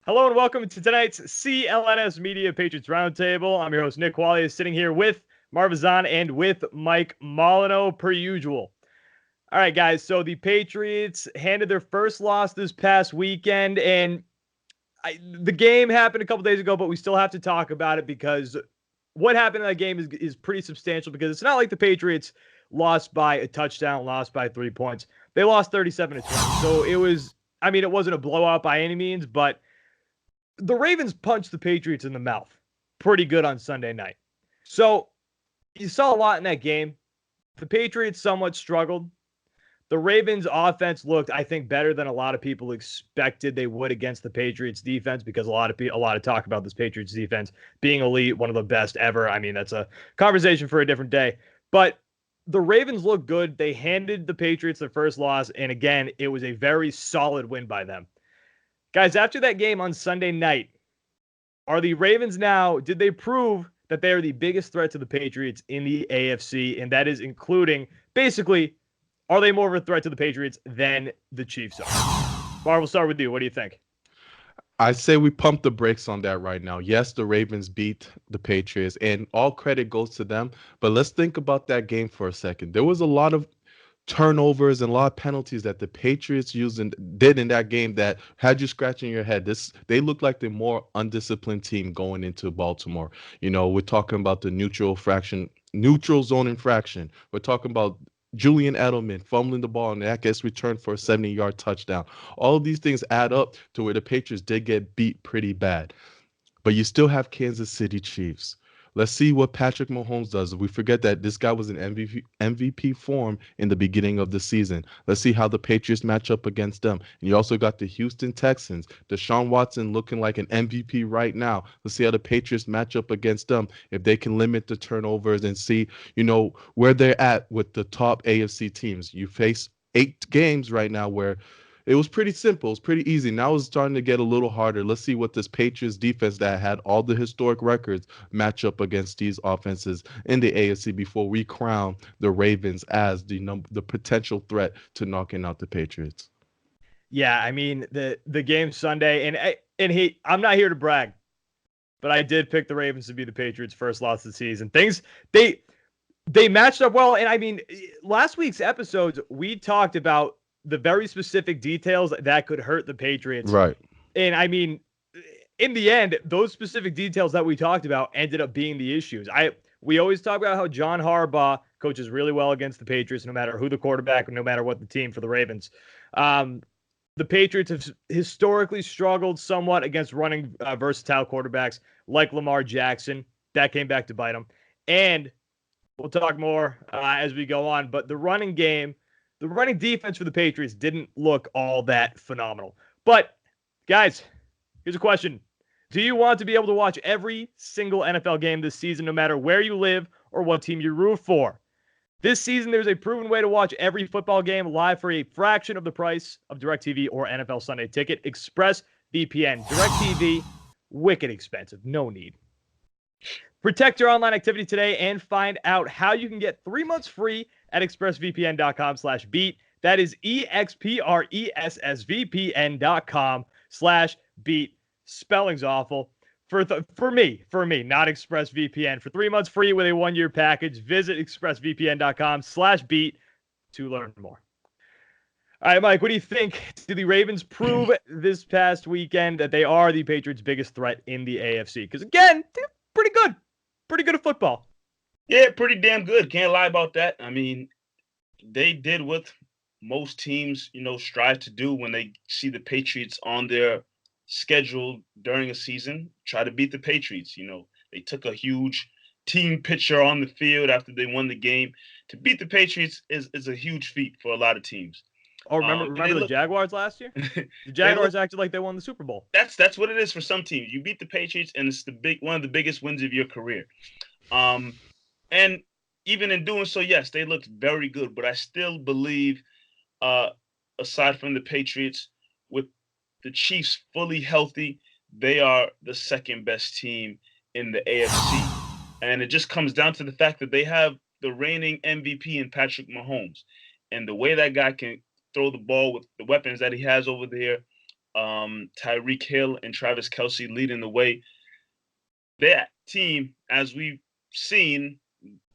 Hello and welcome to tonight's CLNS Media Patriots Roundtable. I'm your host, Nick Qualia, sitting here with Marv and with Mike Molyneux, per usual. All right, guys, so the Patriots handed their first loss this past weekend, and the game happened a couple days ago, but we still have to talk about it because what happened in that game is pretty substantial because it's not like the Patriots lost by a touchdown, lost by 3 points. They lost 37-20. So it wasn't a blowout by any means, but the Ravens punched the Patriots in the mouth pretty good on Sunday night. So you saw a lot in that game. The Patriots somewhat struggled. The Ravens offense looked, I think, better than a lot of people expected they would against the Patriots defense because a lot of talk about this Patriots defense being elite, one of the best ever. I mean, that's a conversation for a different day. But the Ravens looked good. They handed the Patriots their first loss, and again, it was a very solid win by them. Guys, after that game on Sunday night, are the Ravens now, did they prove that they are the biggest threat to the Patriots in the AFC? And that is including, basically, are they more of a threat to the Patriots than the Chiefs are? Marv, we'll start with you. What do you think? I say we pump the brakes on that right now. Yes, the Ravens beat the Patriots, and all credit goes to them. But let's think about that game for a second. There was a lot of turnovers and a lot of penalties that the Patriots did in that game that had you scratching your head. They look like the more undisciplined team going into Baltimore. You know, we're talking about the neutral zone infraction. We're talking about Julian Edelman fumbling the ball and that gets returned for a 70-yard touchdown. All of these things add up to where the Patriots did get beat pretty bad. But you still have Kansas City Chiefs. Let's see what Patrick Mahomes does. We forget that this guy was in MVP form in the beginning of the season. Let's see how the Patriots match up against them. And you also got the Houston Texans. Deshaun Watson looking like an MVP right now. Let's see how the Patriots match up against them if they can limit the turnovers and see, where they're at with the top AFC teams. You face 8 games right now where it was pretty simple. It's pretty easy. Now it's starting to get a little harder. Let's see what this Patriots defense that had all the historic records match up against these offenses in the AFC before we crown the Ravens as the potential threat to knocking out the Patriots. Yeah, I mean the game Sunday, I'm not here to brag, but I did pick the Ravens to be the Patriots' first loss of the season. They matched up well, and I mean last week's episodes we talked about the very specific details that could hurt the Patriots. Right. And I mean, in the end, those specific details that we talked about ended up being the issues. We always talk about how John Harbaugh coaches really well against the Patriots, no matter who the quarterback, no matter what the team for the Ravens. The Patriots have historically struggled somewhat against running versatile quarterbacks like Lamar Jackson. That came back to bite them. And we'll talk more as we go on. But the running defense for the Patriots didn't look all that phenomenal. But, guys, here's a question. Do you want to be able to watch every single NFL game this season, no matter where you live or what team you root for? This season, there's a proven way to watch every football game live for a fraction of the price of DirecTV or NFL Sunday Ticket. ExpressVPN. DirecTV, wicked expensive. No need. Protect your online activity today and find out how you can get 3 months free at expressvpn.com/beat. That is expressvpn.com/beat. Spelling's awful. For me, not ExpressVPN. For 3 months free with a 1-year package, visit expressvpn.com/beat to learn more. All right, Mike, what do you think? Did the Ravens prove this past weekend that they are the Patriots' biggest threat in the AFC? Because, again, they're pretty good. Pretty good at football. Yeah, pretty damn good. Can't lie about that. I mean, they did what most teams, strive to do when they see the Patriots on their schedule during a season. Try to beat the Patriots. They took a huge team picture on the field after they won the game. To beat the Patriots is a huge feat for a lot of teams. Oh, remember the Jaguars last year? The Jaguars acted like they won the Super Bowl. That's what it is for some teams. You beat the Patriots, and it's one of the biggest wins of your career. And even in doing so, yes, they looked very good. But I still believe, aside from the Patriots, with the Chiefs fully healthy, they are the second best team in the AFC. And it just comes down to the fact that they have the reigning MVP in Patrick Mahomes. And the way that guy can throw the ball with the weapons that he has over there, Tyreek Hill and Travis Kelce leading the way. That team, as we've seen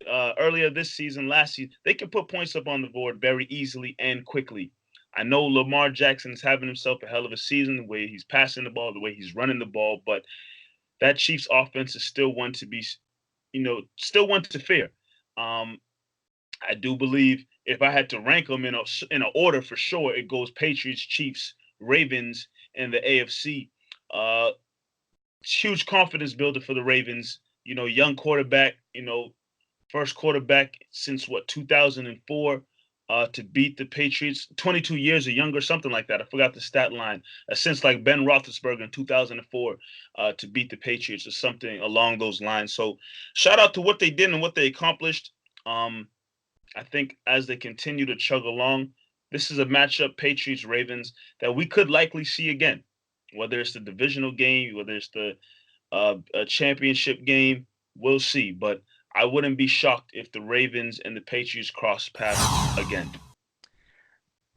earlier this season, last season, they can put points up on the board very easily and quickly. I know Lamar Jackson is having himself a hell of a season, the way he's passing the ball, the way he's running the ball, but that Chiefs offense is still one to be, still one to fear. I do believe if I had to rank them in a order for sure, it goes Patriots, Chiefs, Ravens, and the AFC. Huge confidence builder for the Ravens. Young quarterback. First quarterback since 2004 to beat the Patriots. 22 years or younger, something like that. I forgot the stat line. Since like Ben Roethlisberger in 2004 to beat the Patriots or something along those lines. So shout out to what they did and what they accomplished. I think as they continue to chug along, this is a matchup, Patriots-Ravens, that we could likely see again, whether it's the divisional game, whether it's the a championship game, we'll see. But I wouldn't be shocked if the Ravens and the Patriots cross paths again.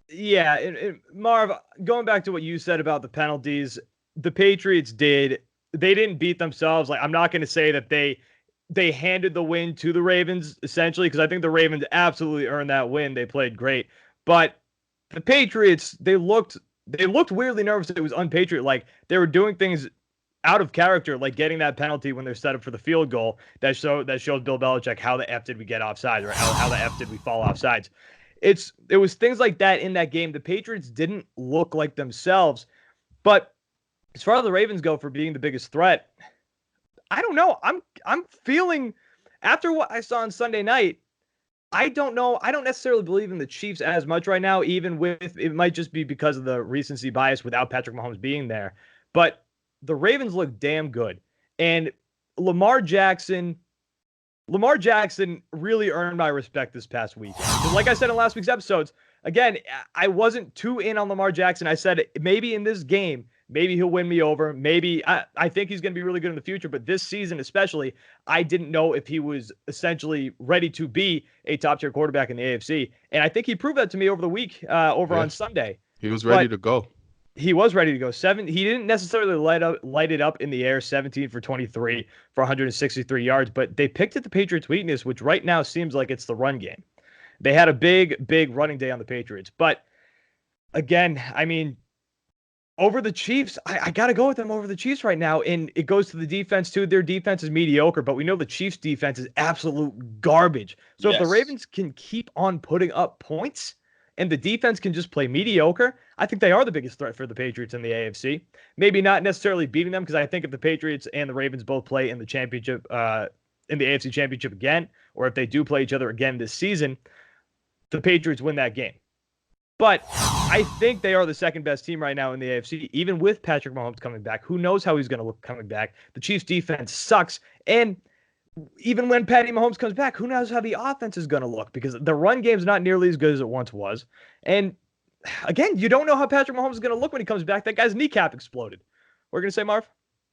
Yeah, and Marv, going back to what you said about the penalties, the Patriots they didn't beat themselves. Like, I'm not going to say that they handed the win to the Ravens, essentially, because I think the Ravens absolutely earned that win. They played great. But the Patriots, they looked weirdly nervous. It was unpatriot. Like, they were doing things out of character, like getting that penalty when they're set up for the field goal. That shows Bill Belichick, how the F did we get offsides, or how the F did we fall offsides. It was things like that in that game. The Patriots didn't look like themselves. But as far as the Ravens go for being the biggest threat, I don't know. I'm feeling, after what I saw on Sunday night, I don't know. I don't necessarily believe in the Chiefs as much right now, even with, it might just be because of the recency bias without Patrick Mahomes being there. But the Ravens look damn good. And Lamar Jackson really earned my respect this past weekend. Because like I said in last week's episodes, again, I wasn't too in on Lamar Jackson. I said maybe in this game, maybe he'll win me over. Maybe I think he's going to be really good in the future. But this season especially, I didn't know if he was essentially ready to be a top-tier quarterback in the AFC. And I think he proved that to me over the week, on Sunday. He was ready to go. He was ready to go. He didn't necessarily light it up in the air, 17 for 23 for 163 yards, but they picked at the Patriots' weakness, which right now seems like it's the run game. They had a big running day on the Patriots. But again, I mean, over the Chiefs, I got to go with them over the Chiefs right now. And it goes to the defense, too. Their defense is mediocre, but we know the Chiefs' defense is absolute garbage. So if the Ravens can keep on putting up points and the defense can just play mediocre, I think they are the biggest threat for the Patriots in the AFC. Maybe not necessarily beating them, because I think if the Patriots and the Ravens both play in the championship, in the AFC Championship again, or if they do play each other again this season, the Patriots win that game. But I think they are the second best team right now in the AFC, even with Patrick Mahomes coming back. Who knows how he's going to look coming back? The Chiefs' defense sucks, and even when Patty Mahomes comes back, who knows how the offense is going to look, because the run game is not nearly as good as it once was. And again, you don't know how Patrick Mahomes is going to look when he comes back. That guy's kneecap exploded. What are you going to say, Marv?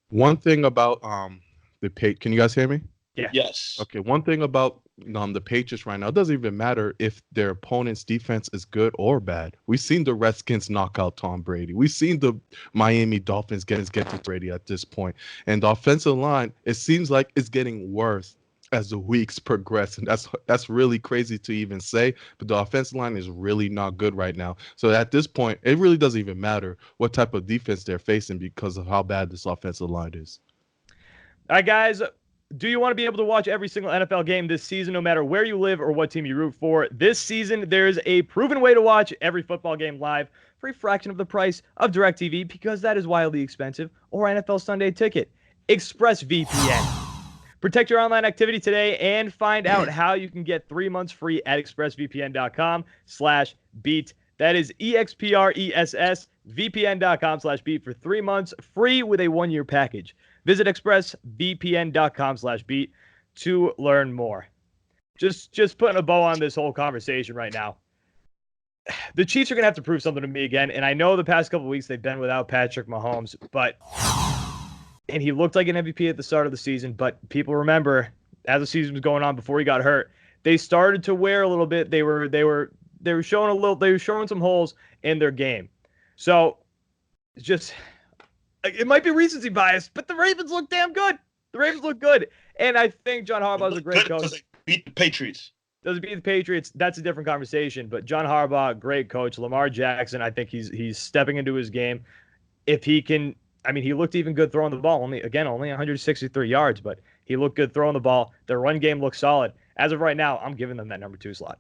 One thing about can you guys hear me? Yeah. Yes. Okay. One thing about the Patriots right now, it doesn't even matter if their opponent's defense is good or bad. We've seen the Redskins knock out Tom Brady. We've seen the Miami Dolphins get to Brady at this point. And the offensive line, it seems like it's getting worse as the weeks progress. And that's really crazy to even say. But the offensive line is really not good right now. So at this point, it really doesn't even matter what type of defense they're facing because of how bad this offensive line is. All right, guys. Do you want to be able to watch every single NFL game this season, no matter where you live or what team you root for? This season, there's a proven way to watch every football game live for a fraction of the price of DirecTV, because that is wildly expensive, or NFL Sunday Ticket. ExpressVPN. Protect your online activity today and find out how you can get 3 months free at expressvpn.com/beat. That is EXPRESSVPN.com/beat for 3 months free with a 1-year package. Visit expressvpn.com/beat to learn more. Just putting a bow on this whole conversation right now. The Chiefs are going to have to prove something to me again, and I know the past couple of weeks they've been without Patrick Mahomes, and he looked like an MVP at the start of the season, but people remember, as the season was going on before he got hurt, they started to wear a little bit. They were showing some holes in their game. So just, it might be recency bias, but the Ravens look damn good. The Ravens look good. And I think John Harbaugh is a great coach. They beat the Patriots. Does it beat the Patriots? That's a different conversation. But John Harbaugh, great coach. Lamar Jackson, I think he's stepping into his game. If he can, I mean, he looked even good throwing the ball. Only 163 yards, but he looked good throwing the ball. Their run game looks solid. As of right now, I'm giving them that number 2 slot.